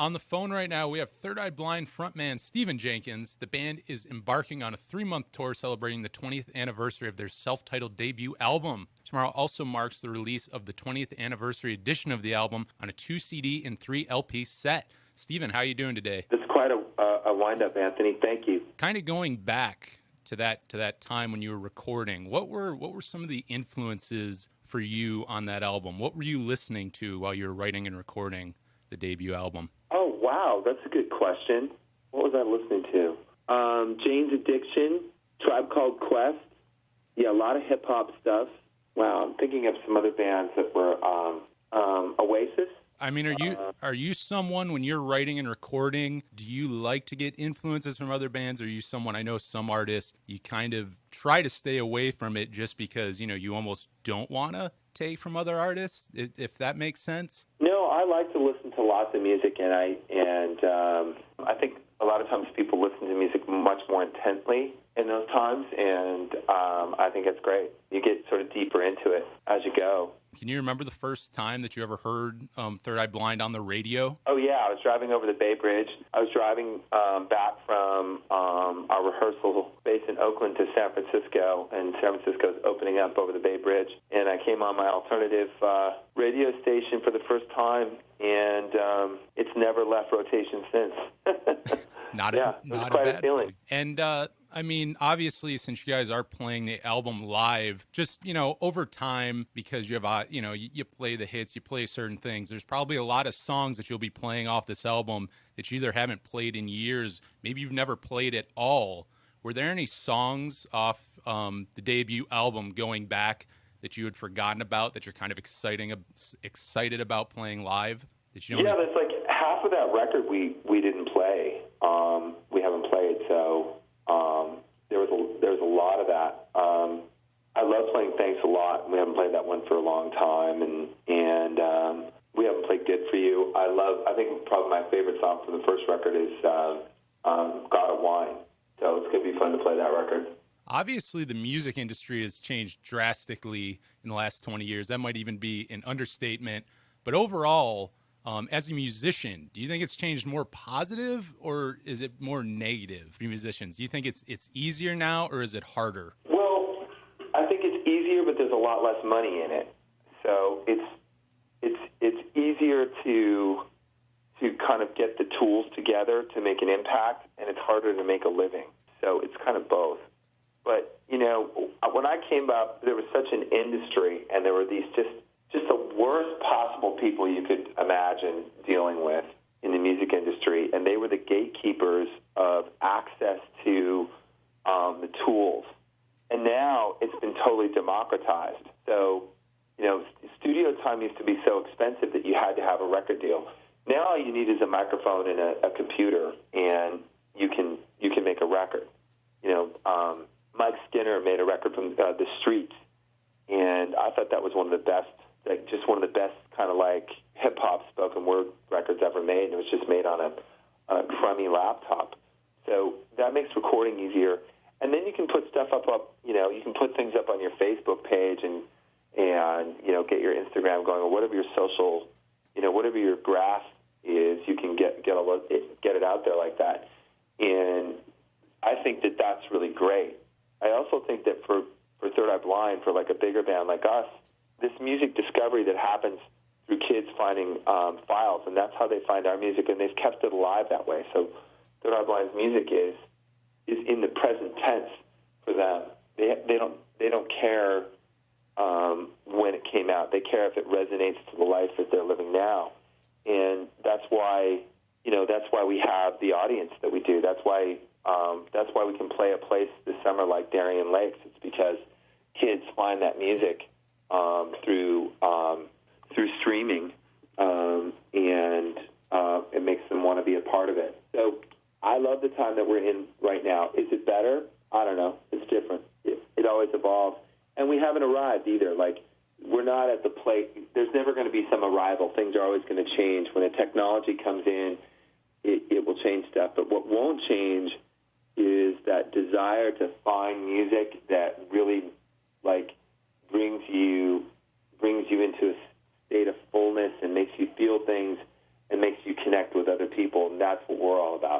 On the phone right now, we have Third Eye Blind frontman Stephan Jenkins. The band is embarking on a 3-month tour celebrating the 20th anniversary of their self-titled debut album. Tomorrow also marks the release of the 20th anniversary edition of the album on a 2 CD and 3 LP set. Stephan, how are you doing today? It's quite a wind-up, Anthony. Thank you. Kind of going back to that time when you were recording, what were some of the influences for you on that album? What were you listening to while you were writing and recording the debut album? Oh, wow, that's a good question. What was I listening to? Jane's Addiction, Tribe Called Quest. Yeah, a lot of hip-hop stuff. Wow, I'm thinking of some other bands that were Oasis. I mean, are you someone, when you're writing and recording, do you like to get influences from other bands? Or are you someone, I know some artists, you kind of try to stay away from it just because, you almost don't want to take from other artists, if that makes sense? No, I like to listen to lots of music, and I think a lot of times people listen to music much more intently in those times, and I think it's great. You get sort of deeper into it as you go. Can you remember the first time that you ever heard Third Eye Blind on the radio? Oh, yeah. I was driving over the Bay Bridge. I was driving back from our rehearsal space in Oakland to San Francisco, and San Francisco's opening up over the Bay Bridge. And I came on my alternative radio station for the first time, and it's never left rotation since. Not a bad feeling. And I mean, obviously, since you guys are playing the album live, just, over time, because you have, you play the hits, you play certain things, there's probably a lot of songs that you'll be playing off this album that you either haven't played in years, maybe you've never played at all. Were there any songs off the debut album going back that you had forgotten about, that you're kind of excited about playing live? That you don't that's like half of that record we didn't play. We haven't played, so there was a lot of that. I love playing Thanks a Lot. We haven't played that one for a long time, and we haven't played Good For You. I think probably my favorite song from the first record is God of Wine. So it's going to be fun to play that record. Obviously, the music industry has changed drastically in the last 20 years. That might even be an understatement. But overall, as a musician, do you think it's changed more positive, or is it more negative for musicians? Do you think it's easier now, or is it harder? Well, I think it's easier, but there's a lot less money in it. So it's easier to kind of get the tools together to make an impact, and it's harder to make a living. So it's kind of both. But, when I came up, there was such an industry, and there were these just the worst possible people you could imagine dealing with in the music industry, and they were the gatekeepers of access to the tools. And now it's been totally democratized. So, studio time used to be so expensive that you had to have a record deal. Now all you need is a microphone and a computer, and you can make a record. Mike Skinner made a record from The Streets, and I thought that was one of the best, just one of the best kind of like hip-hop spoken word records ever made, and it was just made on a crummy laptop. So that makes recording easier. And then you can put stuff up, you can put things up on your Facebook page and get your Instagram going, or whatever your social, whatever your graph is, you can get it out there like that. And I think that that's really great. I also think that for Third Eye Blind, for like a bigger band like us, this music discovery that happens through kids finding files, and that's how they find our music, and they've kept it alive that way. So Third Eye Blind's music is in the present tense for them. They don't care when it came out. They care if it resonates to the life that they're living now, and that's why we have the audience that we do. That's why we can play a place this summer like Darien Lakes. It's because kids find that music through streaming, and it makes them want to be a part of it. So I love the time that we're in right now. Is it better? I don't know. It's different. It always evolves. And we haven't arrived either. Like, we're not at the place. There's never going to be some arrival. Things are always going to change. When the technology comes in, it will change stuff. But what won't change is that desire to find music that really, like, brings you into a state of fullness and makes you feel things and makes you connect with other people, and that's what we're all about.